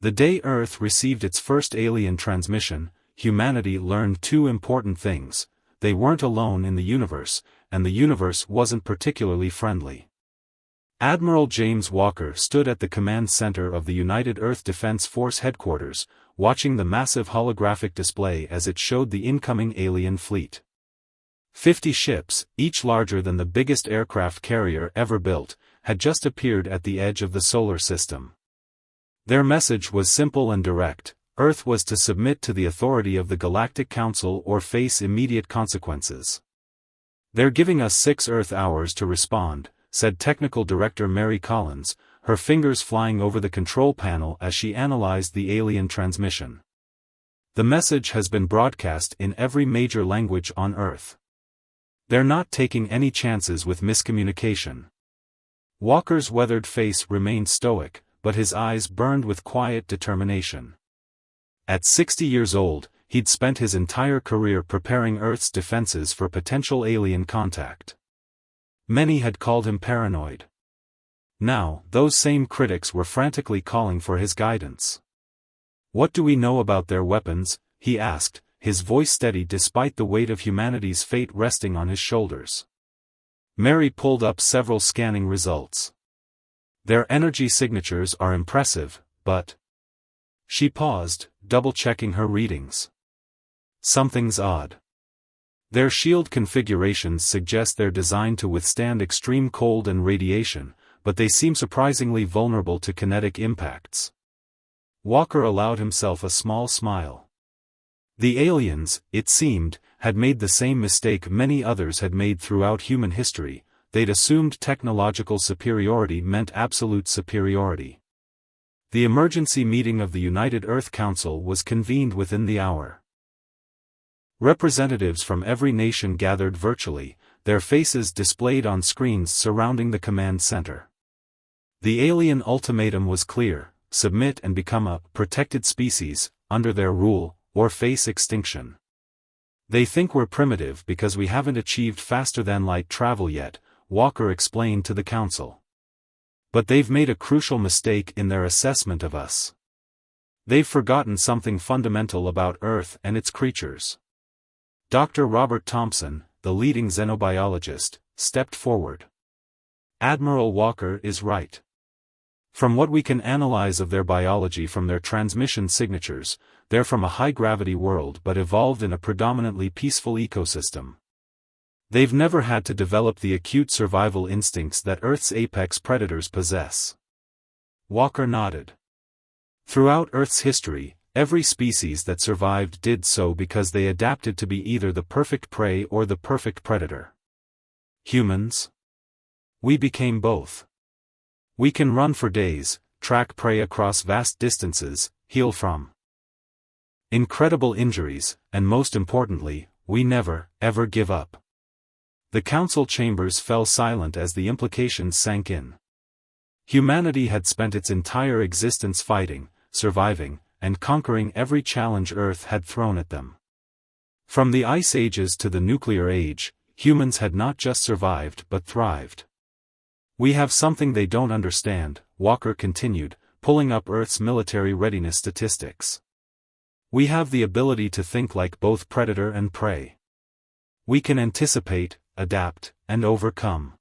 The day Earth received its first alien transmission, humanity learned two important things: they weren't alone in the universe, and the universe wasn't particularly friendly. Admiral James Walker stood at the command center of the United Earth Defense Force headquarters, watching the massive holographic display as it showed the incoming alien fleet. 50 ships, each larger than the biggest aircraft carrier ever built, had just appeared at the edge of the solar system. Their message was simple and direct: Earth was to submit to the authority of the Galactic Council or face immediate consequences. "They're giving us 6 Earth hours to respond," said Technical Director Mary Collins, her fingers flying over the control panel as she analyzed the alien transmission. "The message has been broadcast in every major language on Earth. They're not taking any chances with miscommunication." Walker's weathered face remained stoic, but his eyes burned with quiet determination. At 60 years old, he'd spent his entire career preparing Earth's defenses for potential alien contact. Many had called him paranoid. Now, those same critics were frantically calling for his guidance. "What do we know about their weapons?" he asked, his voice steady despite the weight of humanity's fate resting on his shoulders. Mary pulled up several scanning results. "Their energy signatures are impressive, but..." She paused, double-checking her readings. "Something's odd. Their shield configurations suggest they're designed to withstand extreme cold and radiation, but they seem surprisingly vulnerable to kinetic impacts." Walker allowed himself a small smile. The aliens, it seemed, had made the same mistake many others had made throughout human history: they'd assumed technological superiority meant absolute superiority. The emergency meeting of the United Earth Council was convened within the hour. Representatives from every nation gathered virtually, their faces displayed on screens surrounding the command center. The alien ultimatum was clear: submit and become a protected species, under their rule, or face extinction. "They think we're primitive because we haven't achieved faster-than-light travel yet," Walker explained to the council. "But they've made a crucial mistake in their assessment of us. They've forgotten something fundamental about Earth and its creatures." Dr. Robert Thompson, the leading xenobiologist, stepped forward. "Admiral Walker is right. From what we can analyze of their biology from their transmission signatures, they're from a high-gravity world but evolved in a predominantly peaceful ecosystem. They've never had to develop the acute survival instincts that Earth's apex predators possess." Walker nodded. "Throughout Earth's history, every species that survived did so because they adapted to be either the perfect prey or the perfect predator. Humans? We became both. We can run for days, track prey across vast distances, heal from incredible injuries, and most importantly, we never, ever give up." The council chambers fell silent as the implications sank in. Humanity had spent its entire existence fighting, surviving, and conquering every challenge Earth had thrown at them. From the Ice Ages to the Nuclear Age, humans had not just survived but thrived. "We have something they don't understand," Walker continued, pulling up Earth's military readiness statistics. "We have the ability to think like both predator and prey. We can anticipate, adapt, and overcome.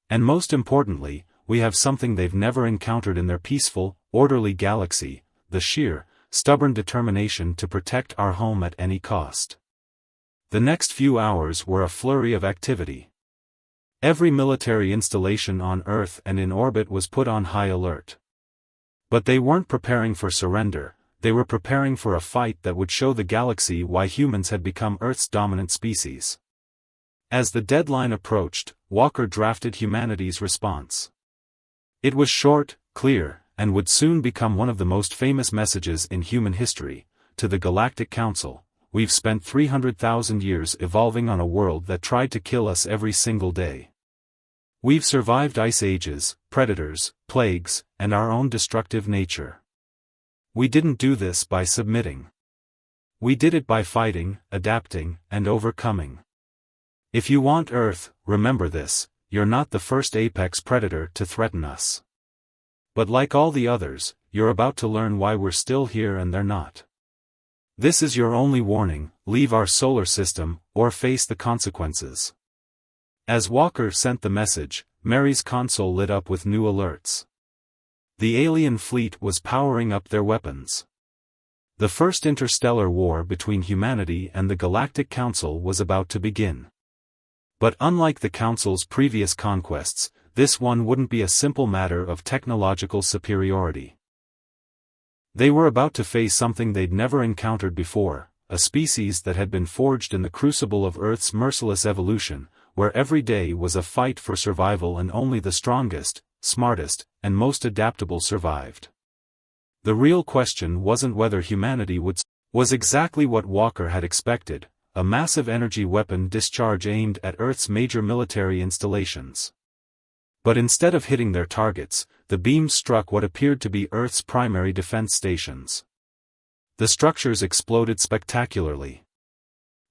And most importantly, we have something they've never encountered in their peaceful, orderly galaxy: the sheer, stubborn determination to protect our home at any cost." The next few hours were a flurry of activity. Every military installation on Earth and in orbit was put on high alert. But they weren't preparing for surrender, they were preparing for a fight that would show the galaxy why humans had become Earth's dominant species. As the deadline approached, Walker drafted humanity's response. It was short, clear, and would soon become one of the most famous messages in human history: to the Galactic Council, we've spent 300,000 years evolving on a world that tried to kill us every single day. We've survived ice ages, predators, plagues, and our own destructive nature. We didn't do this by submitting. We did it by fighting, adapting, and overcoming. If you want Earth, remember this: you're not the first apex predator to threaten us. But like all the others, you're about to learn why we're still here and they're not. This is your only warning, leave our solar system, or face the consequences. As Walker sent the message, Mary's console lit up with new alerts. The alien fleet was powering up their weapons. The first interstellar war between humanity and the Galactic Council was about to begin. But unlike the Council's previous conquests, this one wouldn't be a simple matter of technological superiority. They were about to face something they'd never encountered before, a species that had been forged in the crucible of Earth's merciless evolution, where every day was a fight for survival and only the strongest, smartest, and most adaptable survived. The real question wasn't whether humanity was exactly what Walker had expected, a massive energy weapon discharge aimed at Earth's major military installations. But instead of hitting their targets, the beam struck what appeared to be Earth's primary defense stations. The structures exploded spectacularly.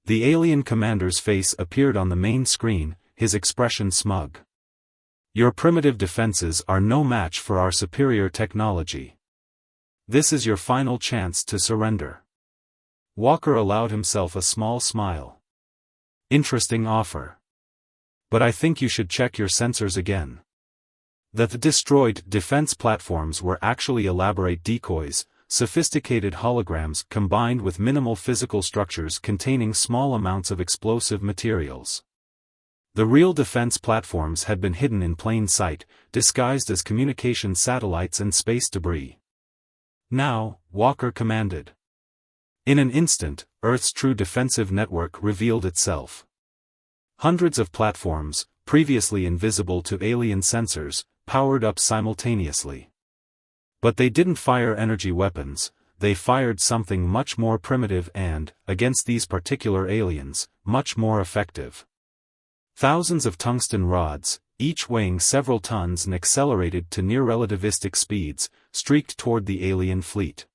The alien commander's face appeared on the main screen, his expression smug. Your primitive defenses are no match for our superior technology. This is your final chance to surrender. Walker allowed himself a small smile. Interesting offer. But I think you should check your sensors again. The destroyed defense platforms were actually elaborate decoys, sophisticated holograms combined with minimal physical structures containing small amounts of explosive materials. The real defense platforms had been hidden in plain sight, disguised as communication satellites and space debris. Now, Walker commanded. In an instant, Earth's true defensive network revealed itself. Hundreds of platforms, previously invisible to alien sensors, powered up simultaneously. But they didn't fire energy weapons, they fired something much more primitive and, against these particular aliens, much more effective. Thousands of tungsten rods, each weighing several tons and accelerated to near-relativistic speeds, streaked toward the alien fleet.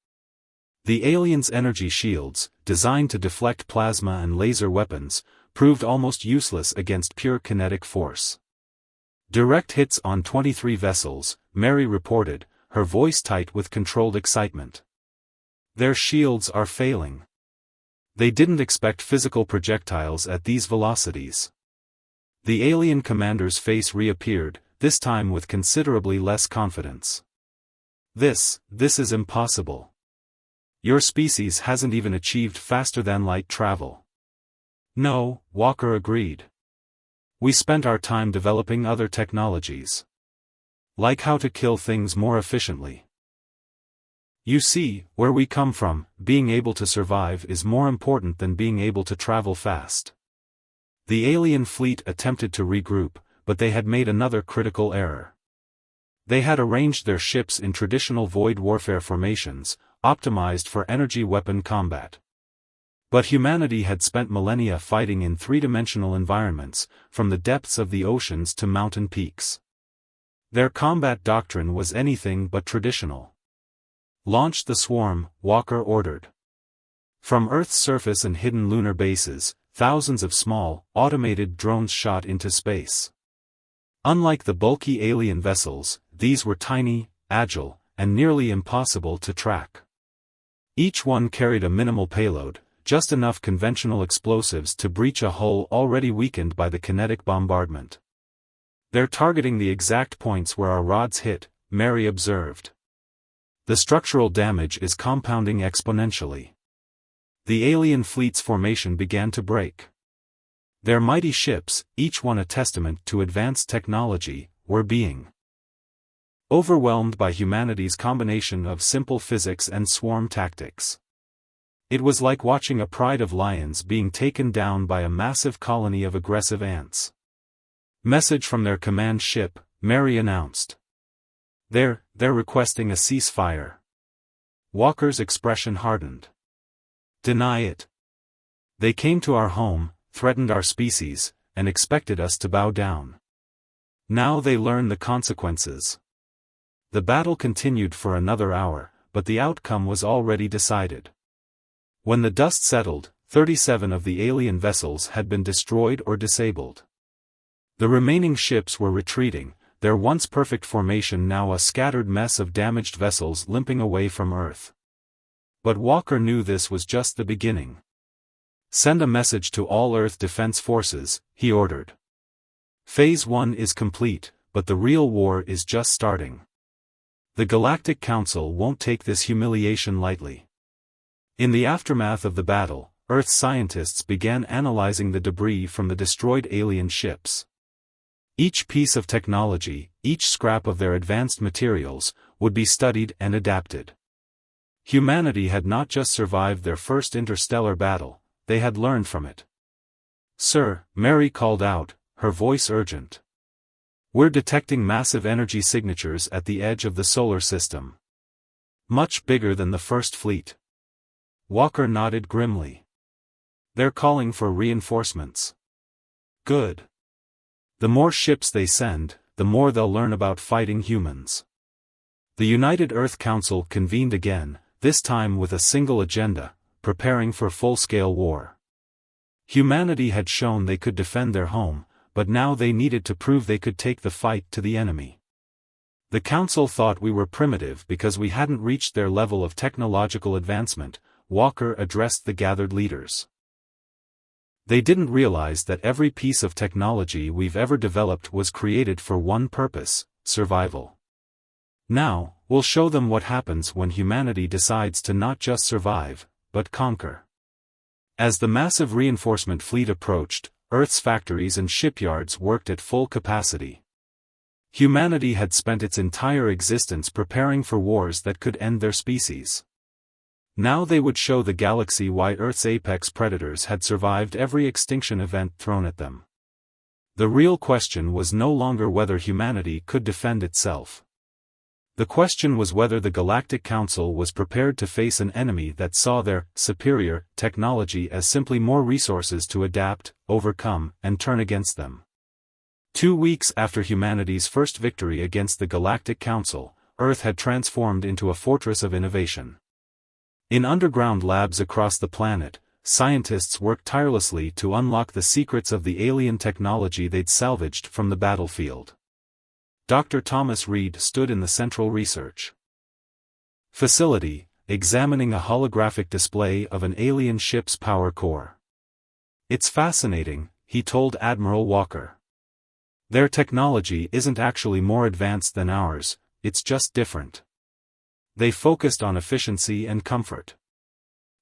The aliens' energy shields, designed to deflect plasma and laser weapons, proved almost useless against pure kinetic force. Direct hits on 23 vessels, Mary reported, her voice tight with controlled excitement. Their shields are failing. They didn't expect physical projectiles at these velocities. The alien commander's face reappeared, this time with considerably less confidence. This is impossible. Your species hasn't even achieved faster-than-light travel. No, Walker agreed. We spent our time developing other technologies. Like how to kill things more efficiently. You see, where we come from, being able to survive is more important than being able to travel fast. The alien fleet attempted to regroup, but they had made another critical error. They had arranged their ships in traditional void warfare formations, optimized for energy weapon combat. But humanity had spent millennia fighting in three-dimensional environments, from the depths of the oceans to mountain peaks. Their combat doctrine was anything but traditional. Launch the swarm, Walker ordered. From Earth's surface and hidden lunar bases, thousands of small, automated drones shot into space. Unlike the bulky alien vessels, these were tiny, agile, and nearly impossible to track. Each one carried a minimal payload, just enough conventional explosives to breach a hull already weakened by the kinetic bombardment. They're targeting the exact points where our rods hit, Mary observed. The structural damage is compounding exponentially. The alien fleet's formation began to break. Their mighty ships, each one a testament to advanced technology, were being overwhelmed by humanity's combination of simple physics and swarm tactics. It was like watching a pride of lions being taken down by a massive colony of aggressive ants. Message from their command ship, Mary announced. They're requesting a ceasefire. Walker's expression hardened. Deny it. They came to our home, threatened our species, and expected us to bow down. Now they learn the consequences. The battle continued for another hour, but the outcome was already decided. When the dust settled, 37 of the alien vessels had been destroyed or disabled. The remaining ships were retreating, their once perfect formation now a scattered mess of damaged vessels limping away from Earth. But Walker knew this was just the beginning. "Send a message to all Earth Defense Forces," he ordered. "Phase 1 is complete, but the real war is just starting. The Galactic Council won't take this humiliation lightly." In the aftermath of the battle, Earth scientists began analyzing the debris from the destroyed alien ships. Each piece of technology, each scrap of their advanced materials, would be studied and adapted. Humanity had not just survived their first interstellar battle, they had learned from it. "Sir," Mary called out, her voice urgent. "We're detecting massive energy signatures at the edge of the solar system. Much bigger than the First Fleet." Walker nodded grimly. "They're calling for reinforcements." "Good. The more ships they send, the more they'll learn about fighting humans." The United Earth Council convened again, this time with a single agenda: preparing for full-scale war. Humanity had shown they could defend their home, but now they needed to prove they could take the fight to the enemy. The Council thought we were primitive because we hadn't reached their level of technological advancement, Walker addressed the gathered leaders. "They didn't realize that every piece of technology we've ever developed was created for one purpose: survival. Now, we'll show them what happens when humanity decides to not just survive, but conquer." As the massive reinforcement fleet approached, Earth's factories and shipyards worked at full capacity. Humanity had spent its entire existence preparing for wars that could end their species. Now they would show the galaxy why Earth's apex predators had survived every extinction event thrown at them. The real question was no longer whether humanity could defend itself. The question was whether the Galactic Council was prepared to face an enemy that saw their superior technology as simply more resources to adapt, overcome, and turn against them. 2 weeks after humanity's first victory against the Galactic Council, Earth had transformed into a fortress of innovation. In underground labs across the planet, scientists worked tirelessly to unlock the secrets of the alien technology they'd salvaged from the battlefield. Dr. Thomas Reed stood in the central research facility, examining a holographic display of an alien ship's power core. "It's fascinating," he told Admiral Walker. "Their technology isn't actually more advanced than ours, it's just different. They focused on efficiency and comfort.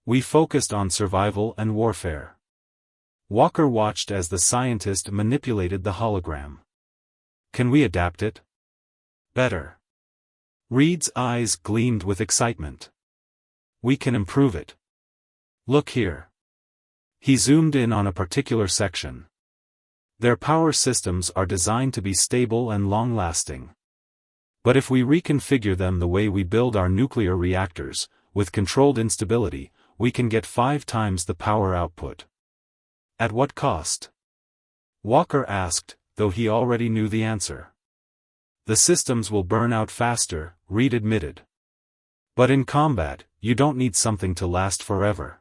We focused on survival and warfare." Walker watched as the scientist manipulated the hologram. "Can we adapt it?" "Better." Reed's eyes gleamed with excitement. "We can improve it. Look here." He zoomed in on a particular section. "Their power systems are designed to be stable and long-lasting. But if we reconfigure them the way we build our nuclear reactors, with controlled instability, we can get 5 times the power output." "At what cost?" Walker asked, though he already knew the answer. "The systems will burn out faster," Reed admitted. "But in combat, you don't need something to last forever.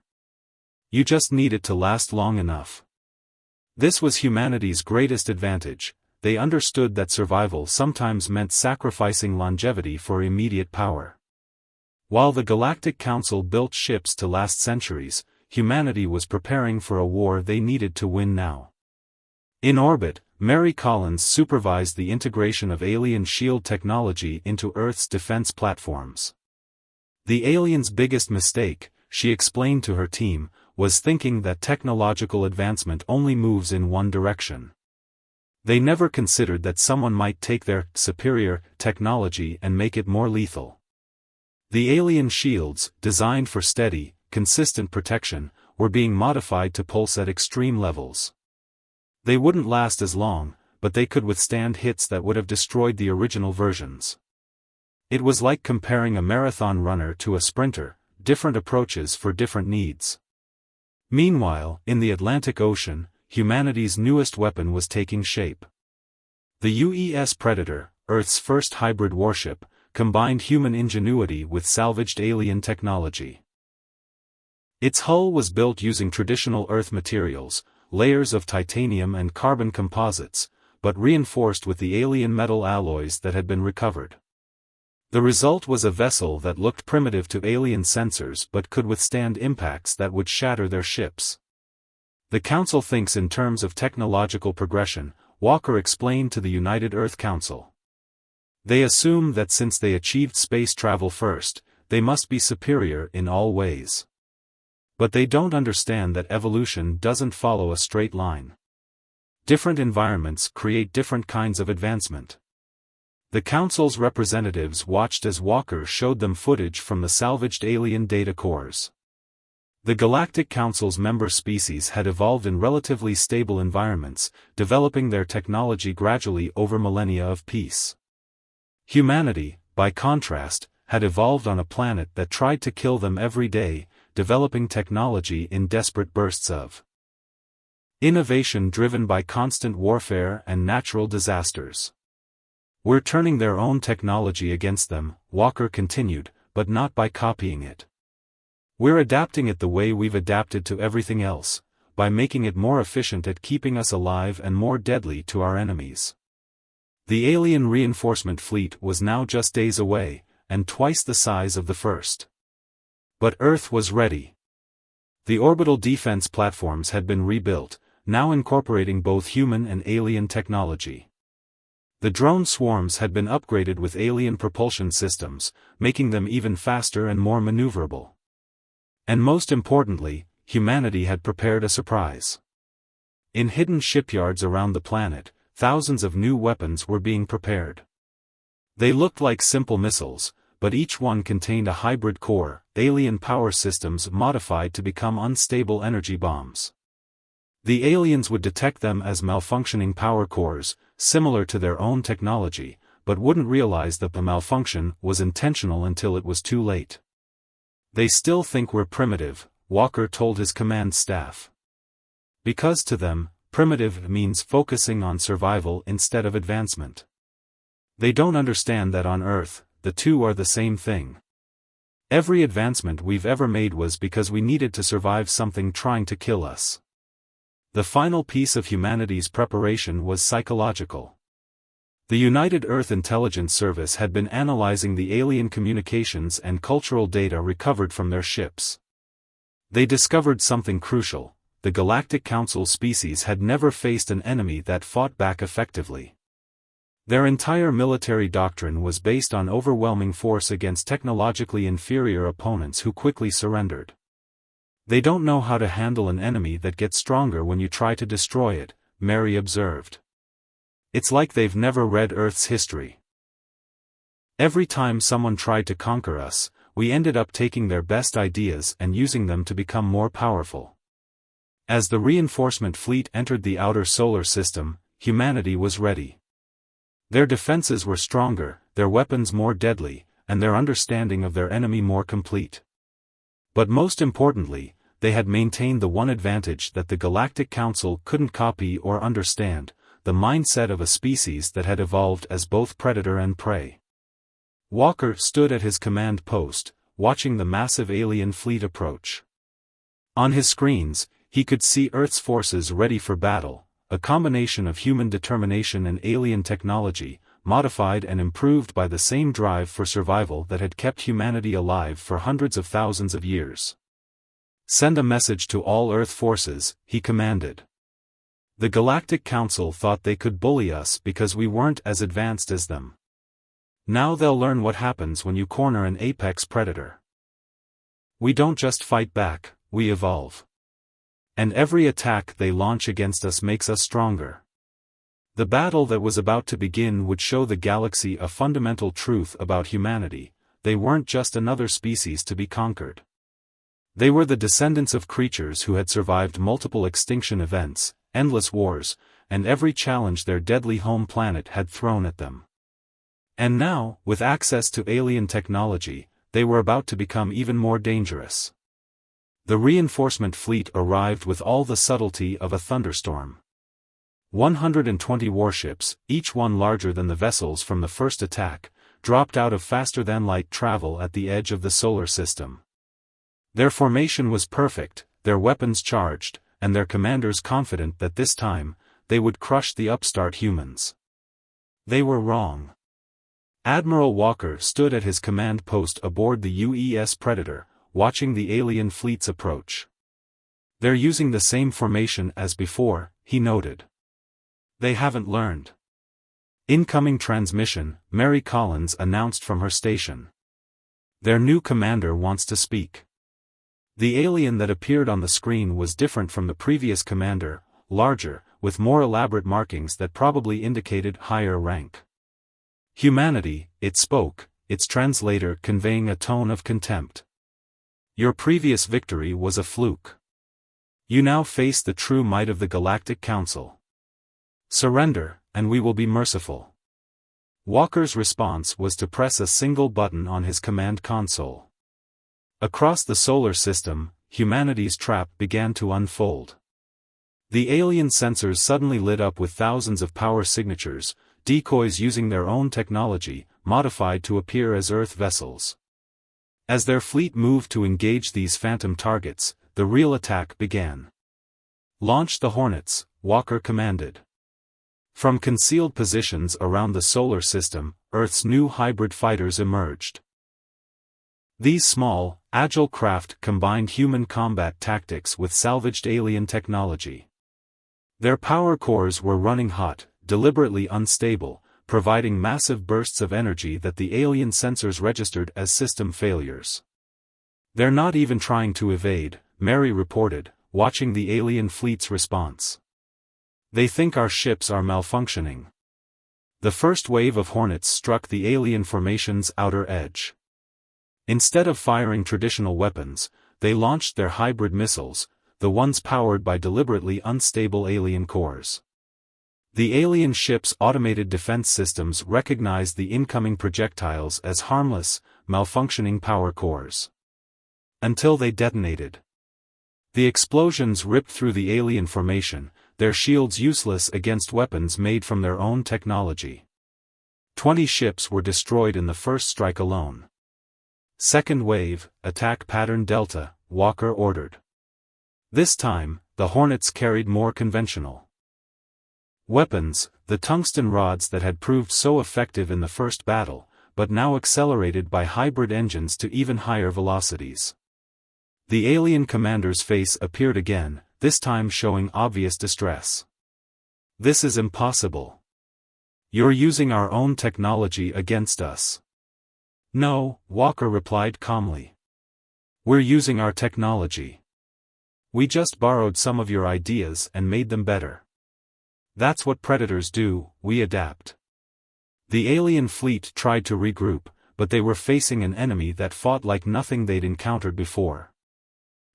You just need it to last long enough." This was humanity's greatest advantage. They understood that survival sometimes meant sacrificing longevity for immediate power. While the Galactic Council built ships to last centuries, humanity was preparing for a war they needed to win now. In orbit, Mary Collins supervised the integration of alien shield technology into Earth's defense platforms. The aliens' biggest mistake, she explained to her team, was thinking that technological advancement only moves in one direction. They never considered that someone might take their superior technology and make it more lethal. The alien shields, designed for steady, consistent protection, were being modified to pulse at extreme levels. They wouldn't last as long, but they could withstand hits that would have destroyed the original versions. It was like comparing a marathon runner to a sprinter, different approaches for different needs. Meanwhile, in the Atlantic Ocean, humanity's newest weapon was taking shape. The UES Predator, Earth's first hybrid warship, combined human ingenuity with salvaged alien technology. Its hull was built using traditional Earth materials, layers of titanium and carbon composites, but reinforced with the alien metal alloys that had been recovered. The result was a vessel that looked primitive to alien sensors but could withstand impacts that would shatter their ships. The Council thinks in terms of technological progression, Walker explained to the United Earth Council. They assume that since they achieved space travel first, they must be superior in all ways. But they don't understand that evolution doesn't follow a straight line. Different environments create different kinds of advancement. The Council's representatives watched as Walker showed them footage from the salvaged alien data cores. The Galactic Council's member species had evolved in relatively stable environments, developing their technology gradually over millennia of peace. Humanity, by contrast, had evolved on a planet that tried to kill them every day, developing technology in desperate bursts of innovation driven by constant warfare and natural disasters. We're turning their own technology against them, Walker continued, but not by copying it. We're adapting it the way we've adapted to everything else, by making it more efficient at keeping us alive and more deadly to our enemies. The alien reinforcement fleet was now just days away, and twice the size of the first. But Earth was ready. The orbital defense platforms had been rebuilt, now incorporating both human and alien technology. The drone swarms had been upgraded with alien propulsion systems, making them even faster and more maneuverable. And most importantly, humanity had prepared a surprise. In hidden shipyards around the planet, thousands of new weapons were being prepared. They looked like simple missiles, but each one contained a hybrid core, alien power systems modified to become unstable energy bombs. The aliens would detect them as malfunctioning power cores, similar to their own technology, but wouldn't realize that the malfunction was intentional until it was too late. They still think we're primitive, Walker told his command staff. Because to them, primitive means focusing on survival instead of advancement. They don't understand that on Earth, the two are the same thing. Every advancement we've ever made was because we needed to survive something trying to kill us. The final piece of humanity's preparation was psychological. The United Earth Intelligence Service had been analyzing the alien communications and cultural data recovered from their ships. They discovered something crucial: the Galactic Council species had never faced an enemy that fought back effectively. Their entire military doctrine was based on overwhelming force against technologically inferior opponents who quickly surrendered. They don't know how to handle an enemy that gets stronger when you try to destroy it, Mary observed. It's like they've never read Earth's history. Every time someone tried to conquer us, we ended up taking their best ideas and using them to become more powerful. As the reinforcement fleet entered the outer solar system, humanity was ready. Their defenses were stronger, their weapons more deadly, and their understanding of their enemy more complete. But most importantly, they had maintained the one advantage that the Galactic Council couldn't copy or understand: the mindset of a species that had evolved as both predator and prey. Walker stood at his command post, watching the massive alien fleet approach. On his screens, he could see Earth's forces ready for battle, a combination of human determination and alien technology, modified and improved by the same drive for survival that had kept humanity alive for hundreds of thousands of years. "Send a message to all Earth forces," he commanded. The Galactic Council thought they could bully us because we weren't as advanced as them. Now they'll learn what happens when you corner an apex predator. We don't just fight back, we evolve. And every attack they launch against us makes us stronger. The battle that was about to begin would show the galaxy a fundamental truth about humanity: they weren't just another species to be conquered. They were the descendants of creatures who had survived multiple extinction events, endless wars, and every challenge their deadly home planet had thrown at them. And now, with access to alien technology, they were about to become even more dangerous. The reinforcement fleet arrived with all the subtlety of a thunderstorm. 120 warships, each one larger than the vessels from the first attack, dropped out of faster-than-light travel at the edge of the solar system. Their formation was perfect, their weapons charged, and their commanders confident that this time, they would crush the upstart humans. They were wrong. Admiral Walker stood at his command post aboard the UES Predator, watching the alien fleet's approach. "They're using the same formation as before," he noted. "They haven't learned." "Incoming transmission," Mary Collins announced from her station. "Their new commander wants to speak." The alien that appeared on the screen was different from the previous commander, larger, with more elaborate markings that probably indicated higher rank. "Humanity," it spoke, its translator conveying a tone of contempt. "Your previous victory was a fluke. You now face the true might of the Galactic Council. Surrender, and we will be merciful." Walker's response was to press a single button on his command console. Across the solar system, humanity's trap began to unfold. The alien sensors suddenly lit up with thousands of power signatures, decoys using their own technology, modified to appear as Earth vessels. As their fleet moved to engage these phantom targets, the real attack began. "Launch the Hornets," Walker commanded. From concealed positions around the solar system, Earth's new hybrid fighters emerged. These small, agile craft combined human combat tactics with salvaged alien technology. Their power cores were running hot, deliberately unstable, providing massive bursts of energy that the alien sensors registered as system failures. "They're not even trying to evade," Mary reported, watching the alien fleet's response. "They think our ships are malfunctioning." The first wave of Hornets struck the alien formation's outer edge. Instead of firing traditional weapons, they launched their hybrid missiles, the ones powered by deliberately unstable alien cores. The alien ship's automated defense systems recognized the incoming projectiles as harmless, malfunctioning power cores. Until they detonated. The explosions ripped through the alien formation, their shields useless against weapons made from their own technology. 20 ships were destroyed in the first strike alone. "Second wave, attack pattern Delta," Walker ordered. This time, the Hornets carried more conventional weapons, the tungsten rods that had proved so effective in the first battle, but now accelerated by hybrid engines to even higher velocities. The alien commander's face appeared again, this time showing obvious distress. "This is impossible. You're using our own technology against us." "No," Walker replied calmly. "We're using our technology. We just borrowed some of your ideas and made them better. That's what predators do, we adapt." The alien fleet tried to regroup, but they were facing an enemy that fought like nothing they'd encountered before.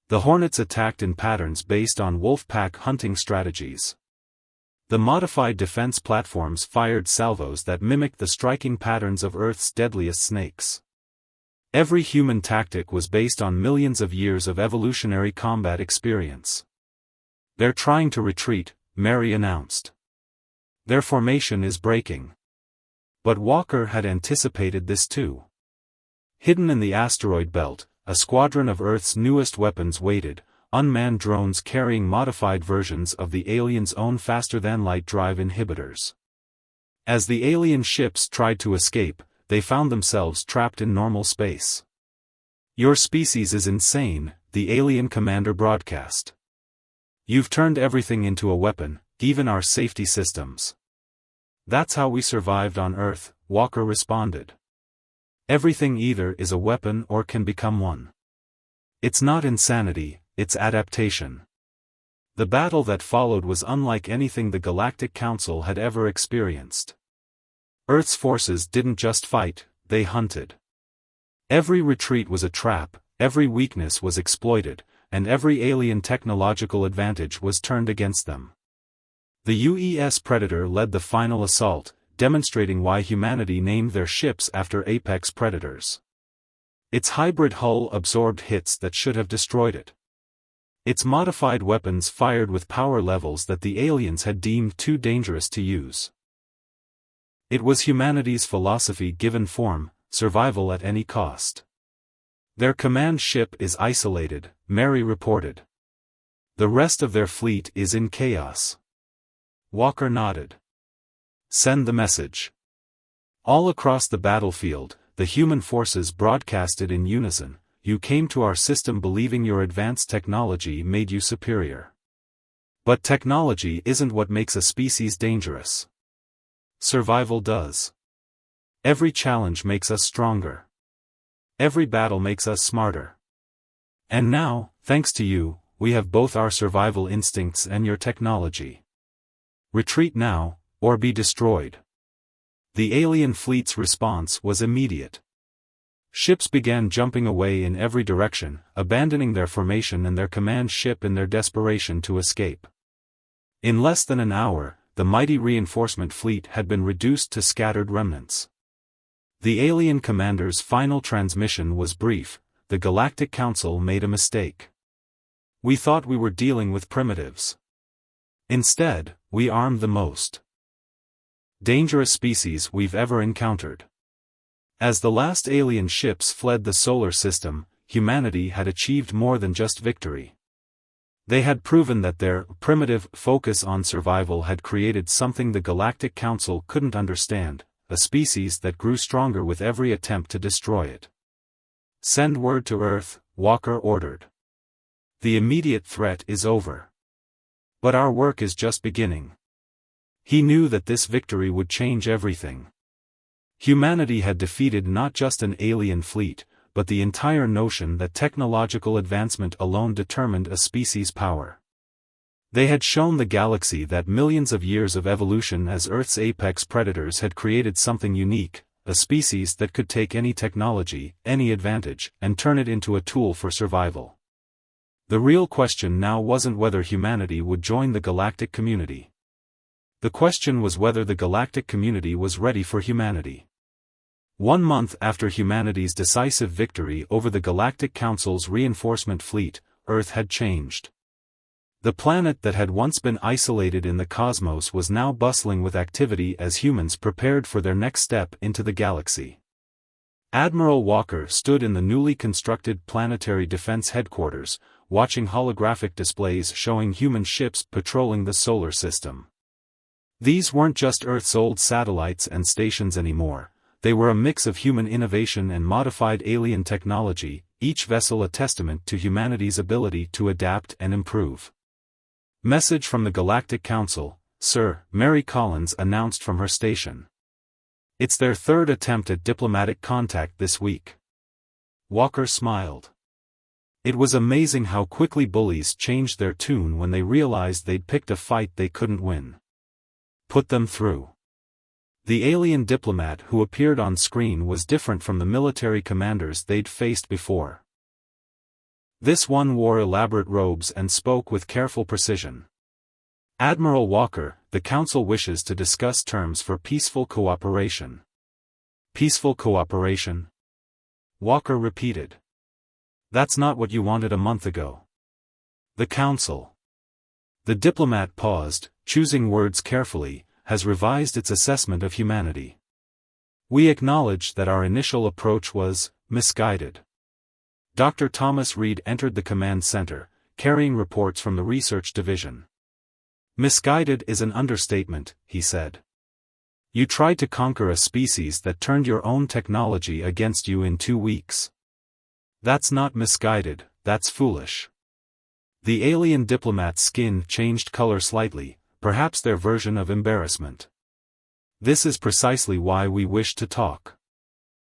The Hornets attacked in patterns based on wolf pack hunting strategies. The modified defense platforms fired salvos that mimicked the striking patterns of Earth's deadliest snakes. Every human tactic was based on millions of years of evolutionary combat experience. "They're trying to retreat," Mary announced. "Their formation is breaking." But Walker had anticipated this too. Hidden in the asteroid belt, a squadron of Earth's newest weapons waited, unmanned drones carrying modified versions of the aliens' own faster-than-light drive inhibitors. As the alien ships tried to escape, they found themselves trapped in normal space. "Your species is insane," the alien commander broadcast. "You've turned everything into a weapon, even our safety systems." "That's how we survived on Earth," Walker responded. "Everything either is a weapon or can become one. It's not insanity, it's adaptation." The battle that followed was unlike anything the Galactic Council had ever experienced. Earth's forces didn't just fight, they hunted. Every retreat was a trap, every weakness was exploited, and every alien technological advantage was turned against them. The UES Predator led the final assault, demonstrating why humanity named their ships after apex predators. Its hybrid hull absorbed hits that should have destroyed it. Its modified weapons fired with power levels that the aliens had deemed too dangerous to use. It was humanity's philosophy given form, survival at any cost. "Their command ship is isolated," Mary reported. "The rest of their fleet is in chaos. Walker nodded. Send the message. All across the battlefield, the human forces broadcasted in unison. You came to our system believing your advanced technology made you superior. But technology isn't what makes a species dangerous. Survival does. Every challenge makes us stronger. Every battle makes us smarter. And now, thanks to you, we have both our survival instincts and your technology. Retreat now, or be destroyed. The alien fleet's response was immediate. Ships began jumping away in every direction, abandoning their formation and their command ship in their desperation to escape. In less than an hour, the mighty reinforcement fleet had been reduced to scattered remnants. The alien commander's final transmission was brief: the Galactic Council made a mistake. We thought we were dealing with primitives. Instead, we armed the most dangerous species we've ever encountered. As the last alien ships fled the solar system, humanity had achieved more than just victory. They had proven that their primitive focus on survival had created something the Galactic Council couldn't understand, a species that grew stronger with every attempt to destroy it. Send word to Earth, Walker ordered. The immediate threat is over. But our work is just beginning. He knew that this victory would change everything. Humanity had defeated not just an alien fleet, but the entire notion that technological advancement alone determined a species' power. They had shown the galaxy that millions of years of evolution as Earth's apex predators had created something unique, a species that could take any technology, any advantage, and turn it into a tool for survival. The real question now wasn't whether humanity would join the galactic community. The question was whether the galactic community was ready for humanity. 1 month after humanity's decisive victory over the Galactic Council's reinforcement fleet, Earth had changed. The planet that had once been isolated in the cosmos was now bustling with activity as humans prepared for their next step into the galaxy. Admiral Walker stood in the newly constructed Planetary Defense Headquarters, watching holographic displays showing human ships patrolling the solar system. These weren't just Earth's old satellites and stations anymore. They were a mix of human innovation and modified alien technology, each vessel a testament to humanity's ability to adapt and improve. Message from the Galactic Council, Sir, Mary Collins announced from her station. It's their third attempt at diplomatic contact this week. Walker smiled. It was amazing how quickly bullies changed their tune when they realized they'd picked a fight they couldn't win. Put them through. The alien diplomat who appeared on screen was different from the military commanders they'd faced before. This one wore elaborate robes and spoke with careful precision. Admiral Walker, the Council wishes to discuss terms for peaceful cooperation. Peaceful cooperation? Walker repeated. That's not what you wanted a month ago. The Council. The diplomat paused, choosing words carefully, has revised its assessment of humanity. We acknowledge that our initial approach was misguided. Dr. Thomas Reed entered the command center, carrying reports from the research division. Misguided is an understatement, he said. You tried to conquer a species that turned your own technology against you in 2 weeks. That's not misguided, that's foolish. The alien diplomat's skin changed color slightly, perhaps their version of embarrassment. This is precisely why we wish to talk.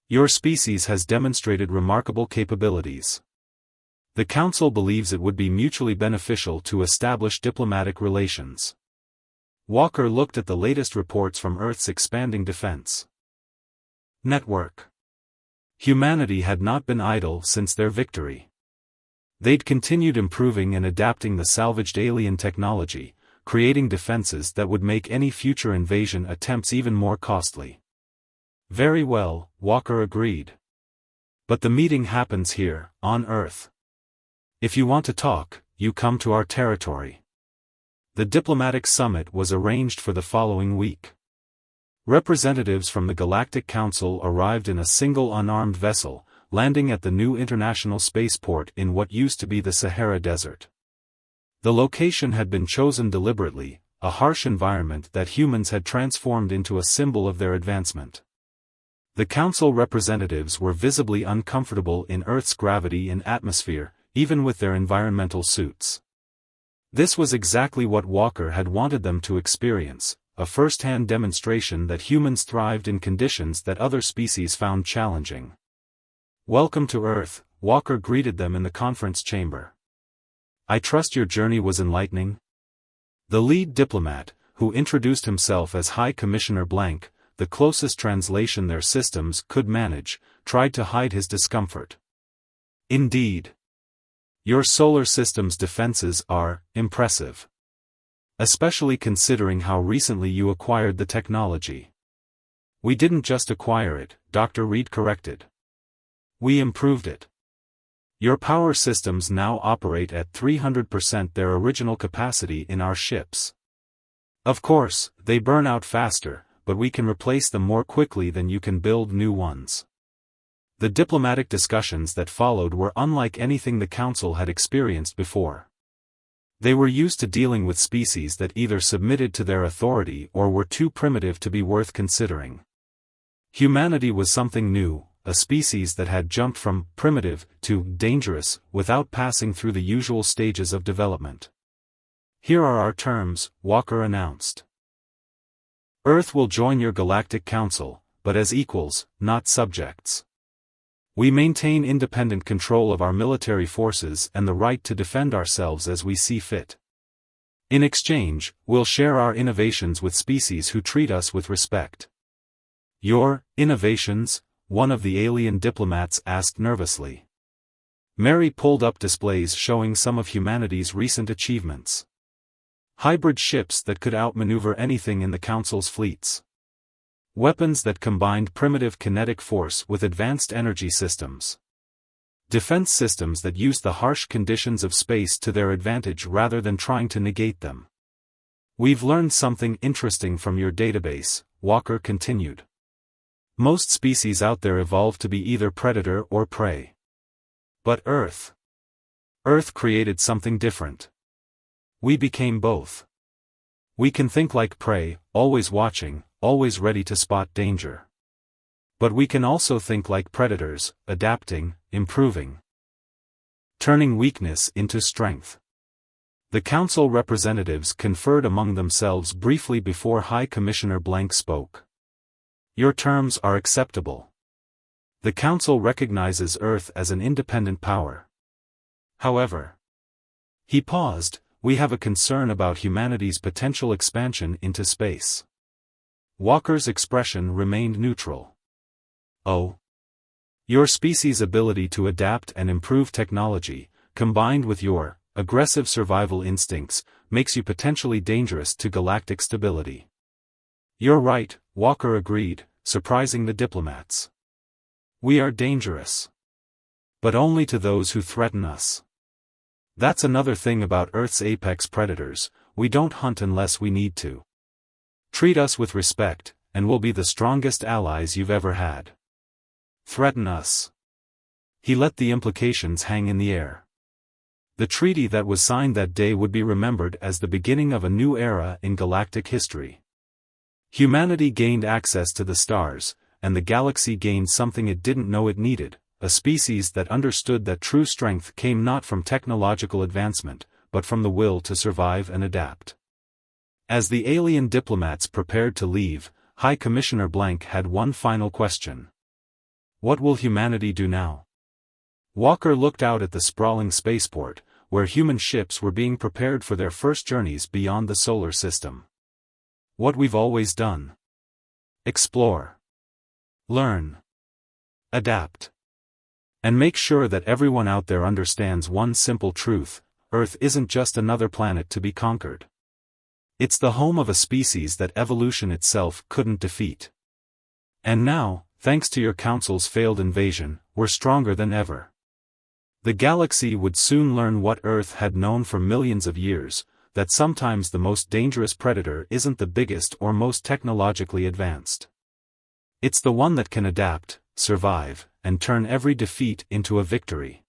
Your species has demonstrated remarkable capabilities. The Council believes it would be mutually beneficial to establish diplomatic relations. Walker looked at the latest reports from Earth's expanding defense network. Humanity had not been idle since their victory. They'd continued improving and adapting the salvaged alien technology, creating defenses that would make any future invasion attempts even more costly. Very well, Walker agreed. But the meeting happens here, on Earth. If you want to talk, you come to our territory. The diplomatic summit was arranged for the following week. Representatives from the Galactic Council arrived in a single unarmed vessel, landing at the new international spaceport in what used to be the Sahara Desert. The location had been chosen deliberately, a harsh environment that humans had transformed into a symbol of their advancement. The Council representatives were visibly uncomfortable in Earth's gravity and atmosphere, even with their environmental suits. This was exactly what Walker had wanted them to experience, a first-hand demonstration that humans thrived in conditions that other species found challenging. "Welcome to Earth," Walker greeted them in the conference chamber. "I trust your journey was enlightening?" The lead diplomat, who introduced himself as High Commissioner Blank, the closest translation their systems could manage, tried to hide his discomfort. "Indeed. Your solar system's defenses are impressive. Especially considering how recently you acquired the technology." "We didn't just acquire it," Dr. Reed corrected. "We improved it. Your power systems now operate at 300% their original capacity in our ships. Of course, they burn out faster, but we can replace them more quickly than you can build new ones." The diplomatic discussions that followed were unlike anything the Council had experienced before. They were used to dealing with species that either submitted to their authority or were too primitive to be worth considering. Humanity was something new, a species that had jumped from primitive to dangerous without passing through the usual stages of development. "Here are our terms," Walker announced. "Earth will join your Galactic Council, but as equals, not subjects. We maintain independent control of our military forces and the right to defend ourselves as we see fit. In exchange, we'll share our innovations with species who treat us with respect." "Your innovations?" one of the alien diplomats asked nervously. Mary pulled up displays showing some of humanity's recent achievements. Hybrid ships that could outmaneuver anything in the Council's fleets. Weapons that combined primitive kinetic force with advanced energy systems. Defense systems that used the harsh conditions of space to their advantage rather than trying to negate them. "We've learned something interesting from your database," Walker continued. "Most species out there evolved to be either predator or prey. But Earth created something different. We became both. We can think like prey, always watching, always ready to spot danger. But we can also think like predators, adapting, improving. Turning weakness into strength." The Council representatives conferred among themselves briefly before High Commissioner Blank spoke. "Your terms are acceptable. The Council recognizes Earth as an independent power. However," he paused, "we have a concern about humanity's potential expansion into space." Walker's expression remained neutral. "Oh. Your species' ability to adapt and improve technology, combined with your aggressive survival instincts, makes you potentially dangerous to galactic stability." "You're right," Walker agreed, surprising the diplomats. "We are dangerous. But only to those who threaten us. That's another thing about Earth's apex predators, we don't hunt unless we need to. Treat us with respect, and we'll be the strongest allies you've ever had. Threaten us." He let the implications hang in the air. The treaty that was signed that day would be remembered as the beginning of a new era in galactic history. Humanity gained access to the stars, and the galaxy gained something it didn't know it needed, a species that understood that true strength came not from technological advancement, but from the will to survive and adapt. As the alien diplomats prepared to leave, High Commissioner Blank had one final question. "What will humanity do now?" Walker looked out at the sprawling spaceport, where human ships were being prepared for their first journeys beyond the solar system. "What we've always done. Explore. Learn. Adapt. And make sure that everyone out there understands one simple truth: Earth isn't just another planet to be conquered. It's the home of a species that evolution itself couldn't defeat. And now, thanks to your Council's failed invasion, we're stronger than ever." The galaxy would soon learn what Earth had known for millions of years, that sometimes the most dangerous predator isn't the biggest or most technologically advanced. It's the one that can adapt, survive, and turn every defeat into a victory.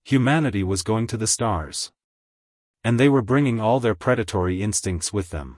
Humanity was going to the stars. And they were bringing all their predatory instincts with them.